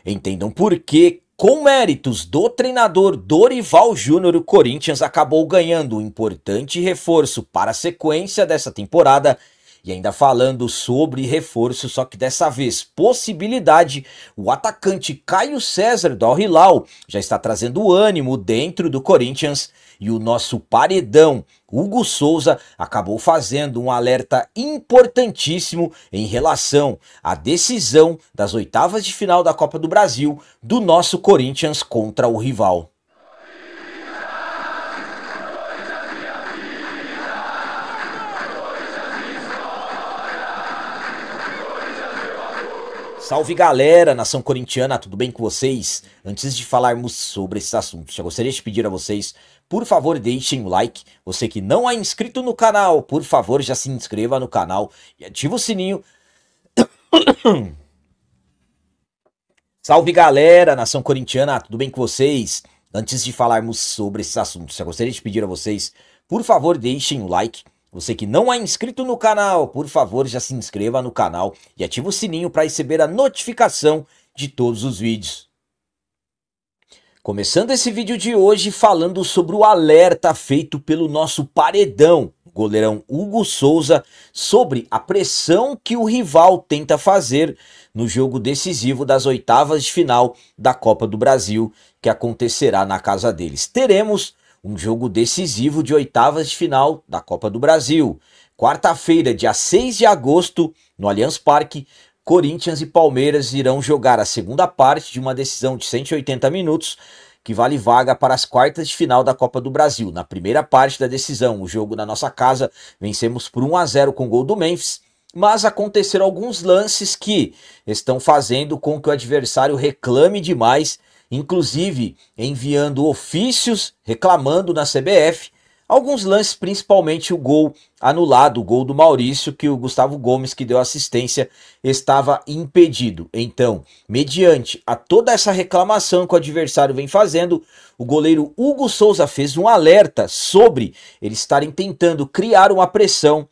Entendam por que, com méritos do treinador Dorival Júnior, o Corinthians acabou ganhando um importante reforço para a sequência dessa temporada. E ainda falando sobre reforço, só que dessa vez possibilidade, o atacante Caio César do Al Hilal já está trazendo ânimo dentro do Corinthians. E o nosso paredão, Hugo Souza, acabou fazendo um alerta importantíssimo em relação à decisão das oitavas de final da Copa do Brasil do nosso Corinthians contra o rival. Salve galera, nação corintiana, tudo bem com vocês? Antes de falarmos sobre esses assuntos, já gostaria de pedir a vocês, por favor, deixem o like. Você que não é inscrito no canal, por favor, já se inscreva no canal e ative o sininho. Salve galera, nação corintiana, tudo bem com vocês? Antes de falarmos sobre esses assuntos, já gostaria de pedir a vocês, por favor, deixem o like. Você que não é inscrito no canal, por favor, já se inscreva no canal e ative o sininho para receber a notificação de todos os vídeos. Começando esse vídeo de hoje falando sobre o alerta feito pelo nosso paredão, o goleirão Hugo Souza, sobre a pressão que o rival tenta fazer no jogo decisivo das oitavas de final da Copa do Brasil, que acontecerá na casa deles. Teremos um jogo decisivo de oitavas de final da Copa do Brasil. Quarta-feira, dia 6 de agosto, no Allianz Parque, Corinthians e Palmeiras irão jogar a segunda parte de uma decisão de 180 minutos, que vale vaga para as quartas de final da Copa do Brasil. Na primeira parte da decisão, o jogo na nossa casa, vencemos por 1-0 com gol do Memphis, mas aconteceram alguns lances que estão fazendo com que o adversário reclame demais, inclusive enviando ofícios reclamando na CBF, alguns lances, principalmente o gol anulado, o gol do Maurício, que o Gustavo Gomes, que deu assistência, estava impedido. Então, mediante a toda essa reclamação que o adversário vem fazendo, o goleiro Hugo Souza fez um alerta sobre eles estarem tentando criar uma pressão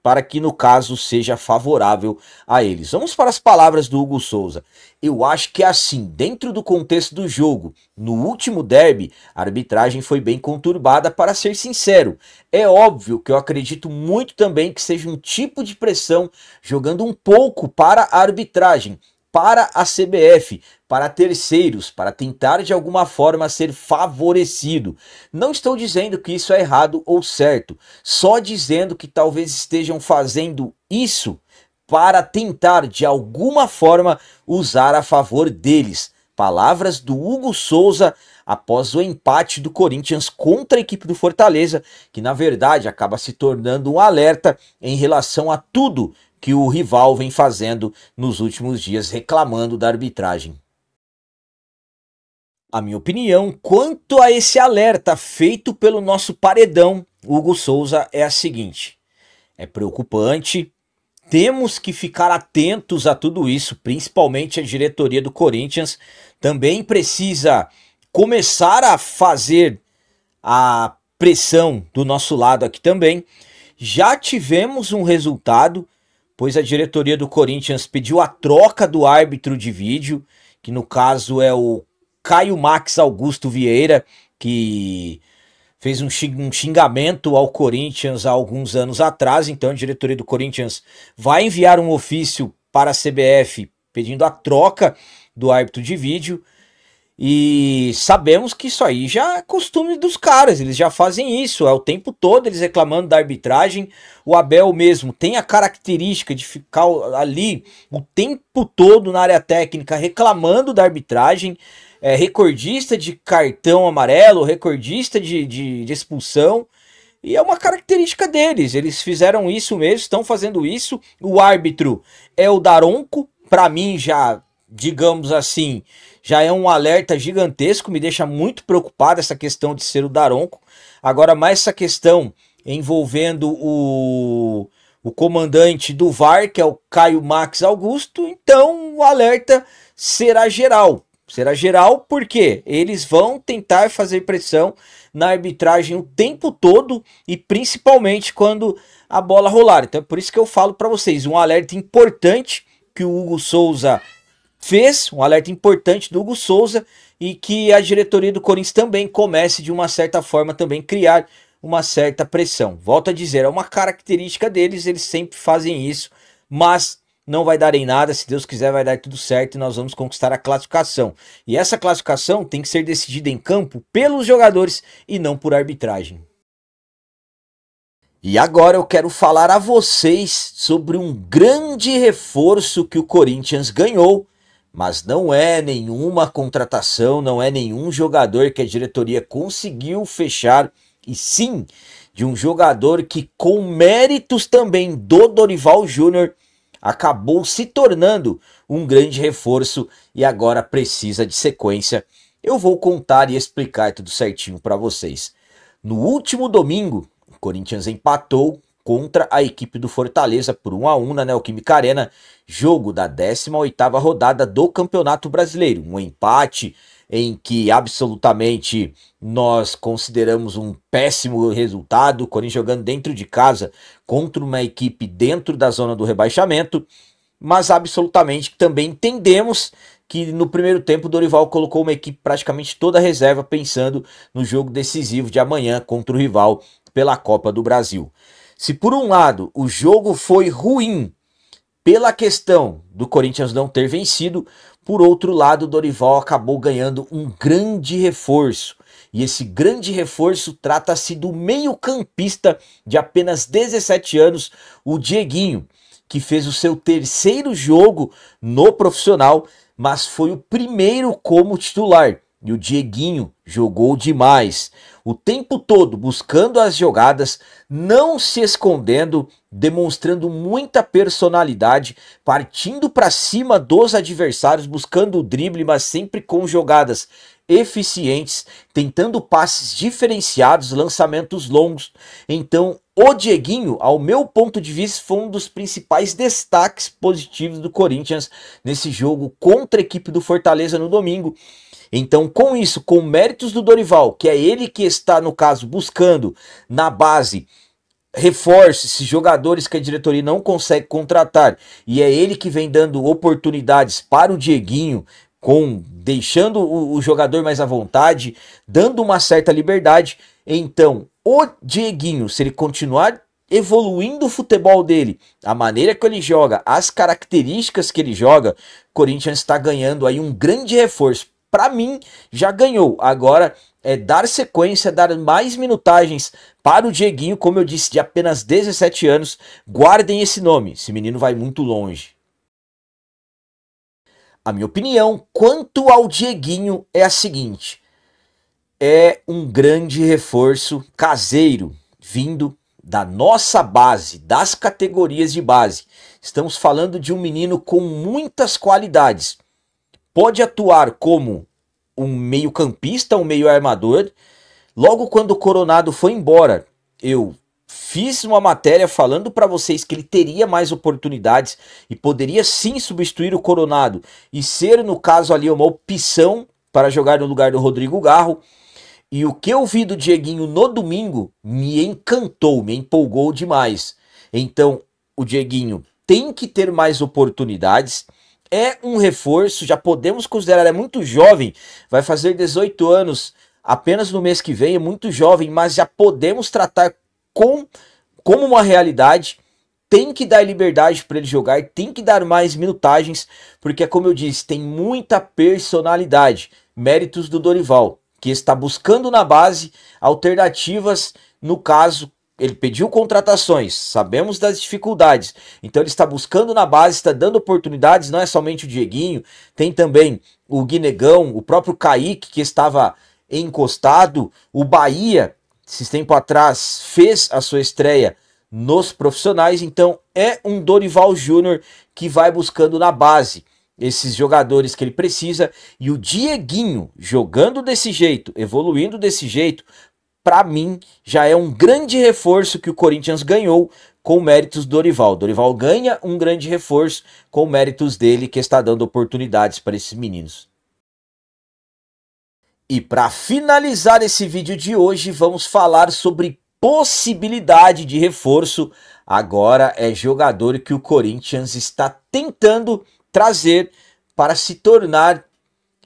para que, no caso, seja favorável a eles. Vamos para as palavras do Hugo Souza. Eu acho que é assim, dentro do contexto do jogo, no último derby, a arbitragem foi bem conturbada, para ser sincero. É óbvio que eu acredito muito também que seja um tipo de pressão, jogando um pouco para a arbitragem, para a CBF, para terceiros, para tentar de alguma forma ser favorecido. Não estou dizendo que isso é errado ou certo, só dizendo que talvez estejam fazendo isso para tentar de alguma forma usar a favor deles. Palavras do Hugo Souza após o empate do Corinthians contra a equipe do Fortaleza, que na verdade acaba se tornando um alerta em relação a tudo que o rival vem fazendo nos últimos dias, reclamando da arbitragem. A minha opinião quanto a esse alerta feito pelo nosso paredão Hugo Souza é a seguinte: é preocupante, temos que ficar atentos a tudo isso, principalmente a diretoria do Corinthians também precisa começar a fazer a pressão do nosso lado aqui também. Já tivemos um resultado, pois a diretoria do Corinthians pediu a troca do árbitro de vídeo, que no caso é o Caio Max Augusto Vieira, que fez um xingamento ao Corinthians há alguns anos atrás. Então a diretoria do Corinthians vai enviar um ofício para a CBF pedindo a troca do árbitro de vídeo. E sabemos que isso aí já é costume dos caras, eles já fazem isso, é o tempo todo eles reclamando da arbitragem. O Abel mesmo tem a característica de ficar ali o tempo todo na área técnica reclamando da arbitragem, é recordista de cartão amarelo, recordista de expulsão, e é uma característica deles, eles fizeram isso mesmo, estão fazendo isso. O árbitro é o Daronco, para mim já, digamos assim, já é um alerta gigantesco, me deixa muito preocupado essa questão de ser o Daronco. Agora mais essa questão envolvendo o comandante do VAR, que é o Caio Max Augusto, então o alerta será geral. Será geral porque eles vão tentar fazer pressão na arbitragem o tempo todo e principalmente quando a bola rolar. Então é por isso que eu falo para vocês, um alerta importante que o Hugo Souza fez, um alerta importante do Hugo Souza, e que a diretoria do Corinthians também comece de uma certa forma também criar uma certa pressão. Volto a dizer, é uma característica deles, eles sempre fazem isso, mas não vai dar em nada, se Deus quiser vai dar tudo certo e nós vamos conquistar a classificação. E essa classificação tem que ser decidida em campo pelos jogadores e não por arbitragem. E agora eu quero falar a vocês sobre um grande reforço que o Corinthians ganhou, mas não é nenhuma contratação, não é nenhum jogador que a diretoria conseguiu fechar, e sim de um jogador que, com méritos também do Dorival Júnior, acabou se tornando um grande reforço e agora precisa de sequência. Eu vou contar e explicar tudo certinho para vocês. No último domingo, o Corinthians empatou contra a equipe do Fortaleza por 1-1 na Neoquímica Arena, jogo da 18ª rodada do Campeonato Brasileiro. Um empate em que absolutamente nós consideramos um péssimo resultado, o Corinthians jogando dentro de casa contra uma equipe dentro da zona do rebaixamento, mas absolutamente também entendemos que no primeiro tempo o Dorival colocou uma equipe praticamente toda reserva pensando no jogo decisivo de amanhã contra o rival pela Copa do Brasil. Se por um lado o jogo foi ruim pela questão do Corinthians não ter vencido, por outro lado o Dorival acabou ganhando um grande reforço. E esse grande reforço trata-se do meio-campista de apenas 17 anos, o Dieguinho, que fez o seu terceiro jogo no profissional, mas foi o primeiro como titular. E o Dieguinho jogou demais, o tempo todo buscando as jogadas, não se escondendo, demonstrando muita personalidade, partindo para cima dos adversários, buscando o drible, mas sempre com jogadas eficientes, tentando passes diferenciados, lançamentos longos. Então, o Dieguinho, ao meu ponto de vista, foi um dos principais destaques positivos do Corinthians nesse jogo contra a equipe do Fortaleza no domingo. Então, com isso, com méritos do Dorival, que é ele que está, no caso, buscando na base reforços, esses jogadores que a diretoria não consegue contratar, e é ele que vem dando oportunidades para o Dieguinho, deixando o jogador mais à vontade, dando uma certa liberdade. Então, o Dieguinho, se ele continuar evoluindo o futebol dele, a maneira que ele joga, as características que ele joga, o Corinthians está ganhando aí um grande reforço. Para mim, já ganhou. Agora é dar sequência, dar mais minutagens para o Dieguinho, como eu disse, de apenas 17 anos. Guardem esse nome, esse menino vai muito longe. A minha opinião quanto ao Dieguinho é a seguinte: é um grande reforço caseiro, vindo da nossa base, das categorias de base. Estamos falando de um menino com muitas qualidades. Pode atuar como um meio-campista, um meio-armador. Logo quando o Coronado foi embora, eu fiz uma matéria falando para vocês que ele teria mais oportunidades e poderia sim substituir o Coronado e ser, no caso ali, uma opção para jogar no lugar do Rodrigo Garro. E o que eu vi do Dieguinho no domingo me encantou, me empolgou demais. Então, o Dieguinho tem que ter mais oportunidades. É um reforço, já podemos considerar, é muito jovem, vai fazer 18 anos apenas no mês que vem, é muito jovem, mas já podemos tratar como uma realidade. Tem que dar liberdade para ele jogar, tem que dar mais minutagens, porque como eu disse, tem muita personalidade, méritos do Dorival, que está buscando na base alternativas. No caso, ele pediu contratações, sabemos das dificuldades, então ele está buscando na base, está dando oportunidades, não é somente o Dieguinho, tem também o Guinegão, o próprio Kaique, que estava encostado, o Bahia, esses tempos atrás, fez a sua estreia nos profissionais. Então é um Dorival Júnior que vai buscando na base esses jogadores que ele precisa, e o Dieguinho jogando desse jeito, evoluindo desse jeito, para mim, já é um grande reforço que o Corinthians ganhou com méritos do Dorival. Dorival ganha um grande reforço com méritos dele, que está dando oportunidades para esses meninos. E para finalizar esse vídeo de hoje, vamos falar sobre possibilidade de reforço. Agora é jogador que o Corinthians está tentando trazer para se tornar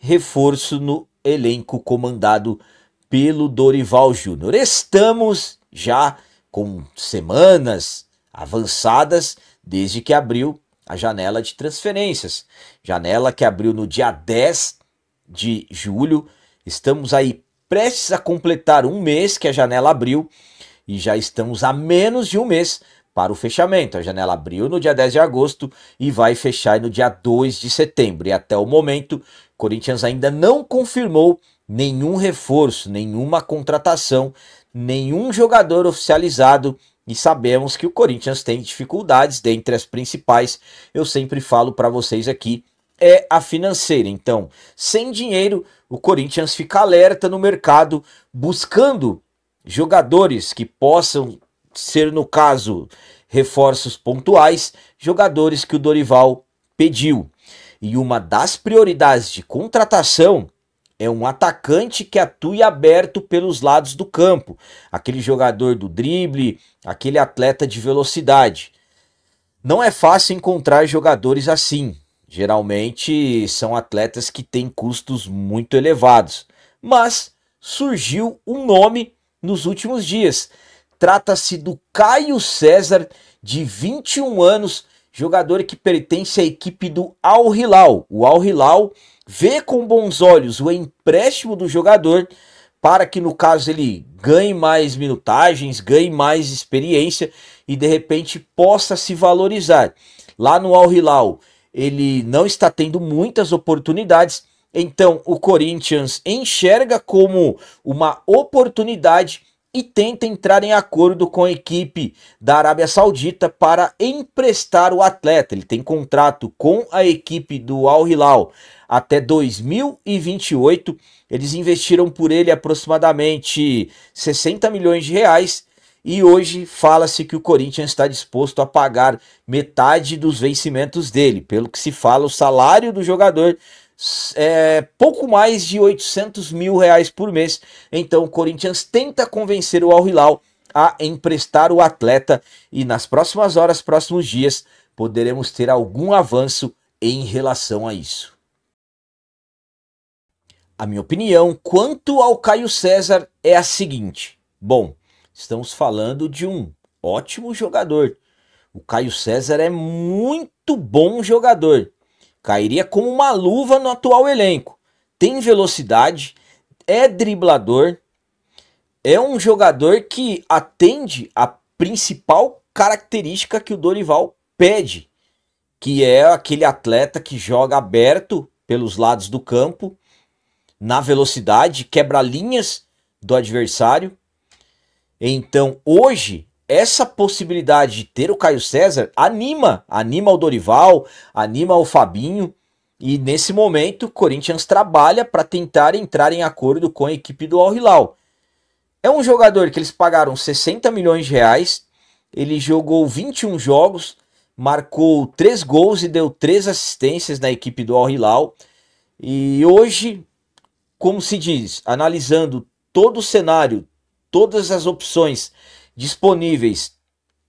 reforço no elenco comandado pelo Dorival Júnior. Estamos já com semanas avançadas desde que abriu a janela de transferências. Janela que abriu no dia 10 de julho. Estamos aí prestes a completar um mês que a janela abriu e já estamos a menos de um mês para o fechamento. A janela abriu no dia 10 de agosto e vai fechar no dia 2 de setembro. E até o momento, o Corinthians ainda não confirmou nenhum reforço, nenhuma contratação, nenhum jogador oficializado. E sabemos que o Corinthians tem dificuldades, dentre as principais, eu sempre falo para vocês aqui, é a financeira. Então, sem dinheiro, o Corinthians fica alerta no mercado, buscando jogadores que possam ser, no caso, reforços pontuais, jogadores que o Dorival pediu. E uma das prioridades de contratação é um atacante que atue aberto pelos lados do campo, aquele jogador do drible, aquele atleta de velocidade. Não é fácil encontrar jogadores assim. Geralmente são atletas que têm custos muito elevados. Mas surgiu um nome nos últimos dias. Trata-se do Caio César, de 21 anos, jogador que pertence à equipe do Al Hilal. O Al Hilal vê com bons olhos o empréstimo do jogador para que, no caso, ele ganhe mais minutagens, ganhe mais experiência e, de repente, possa se valorizar. Lá no Al Hilal, ele não está tendo muitas oportunidades, então o Corinthians enxerga como uma oportunidade e tenta entrar em acordo com a equipe da Arábia Saudita para emprestar o atleta. Ele tem contrato com a equipe do Al Hilal até 2028. Eles investiram por ele aproximadamente 60 milhões de reais e hoje fala-se que o Corinthians está disposto a pagar metade dos vencimentos dele. Pelo que se fala, o salário do jogador é pouco mais de 800 mil reais por mês. Então o Corinthians tenta convencer o Al Hilal a emprestar o atleta e nas próximas horas, próximos dias, poderemos ter algum avanço em relação a isso. A minha opinião quanto ao Caio César é a seguinte. Bom, estamos falando de um ótimo jogador. O Caio César é muito bom jogador. Cairia como uma luva no atual elenco. Tem velocidade, é driblador, é um jogador que atende a principal característica que o Dorival pede, que é aquele atleta que joga aberto pelos lados do campo, na velocidade, quebra linhas do adversário. Então, hoje, essa possibilidade de ter o Caio César anima o Dorival, anima o Fabinho. E nesse momento, o Corinthians trabalha para tentar entrar em acordo com a equipe do Al Hilal. É um jogador que eles pagaram 60 milhões de reais. Ele jogou 21 jogos, marcou 3 gols e deu 3 assistências na equipe do Al Hilal. E hoje, como se diz, analisando todo o cenário, todas as opções disponíveis,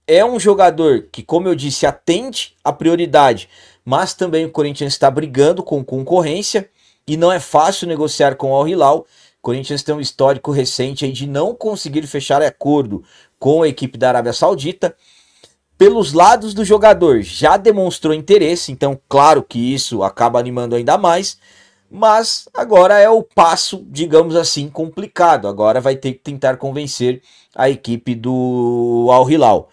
é um jogador que, como eu disse, atende a prioridade, mas também o Corinthians está brigando com concorrência e não é fácil negociar com o Al Hilal. O Corinthians tem um histórico recente aí de não conseguir fechar acordo com a equipe da Arábia Saudita. Pelos lados do jogador já demonstrou interesse, então claro que isso acaba animando ainda mais. Mas agora é o passo, digamos assim, complicado. Agora vai ter que tentar convencer a equipe do Al Hilal.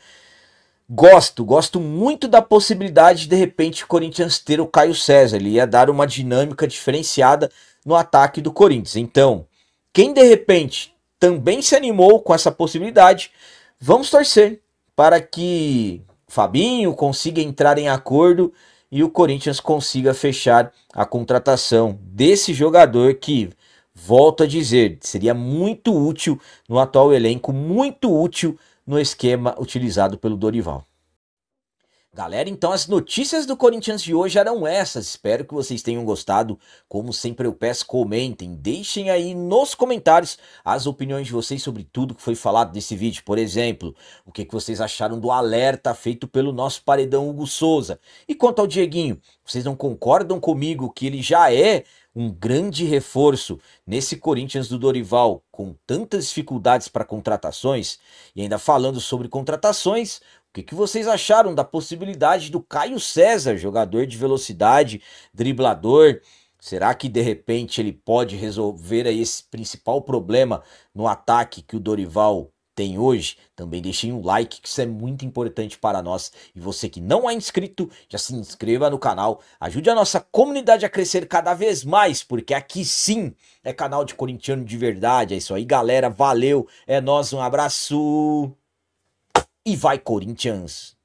Gosto muito da possibilidade de repente o Corinthians ter o Caio César. Ele ia dar uma dinâmica diferenciada no ataque do Corinthians. Então, quem de repente também se animou com essa possibilidade, vamos torcer para que Fabinho consiga entrar em acordo e o Corinthians consiga fechar a contratação desse jogador que, volto a dizer, seria muito útil no atual elenco, muito útil no esquema utilizado pelo Dorival. Galera, então as notícias do Corinthians de hoje eram essas. Espero que vocês tenham gostado. Como sempre eu peço, comentem, deixem aí nos comentários as opiniões de vocês sobre tudo que foi falado nesse vídeo. Por exemplo, o que vocês acharam do alerta feito pelo nosso paredão Hugo Souza. E quanto ao Dieguinho, vocês não concordam comigo que ele já é um grande reforço nesse Corinthians do Dorival, com tantas dificuldades para contratações? E ainda falando sobre contratações, o que vocês acharam da possibilidade do Caio César, jogador de velocidade, driblador? Será que de repente ele pode resolver aí esse principal problema no ataque que o Dorival tem hoje? Também deixem um like, que isso é muito importante para nós. E você que não é inscrito, já se inscreva no canal. Ajude a nossa comunidade a crescer cada vez mais, porque aqui sim é canal de corintiano de verdade. É isso aí, galera. Valeu. É nóis, um abraço. E vai, Corinthians!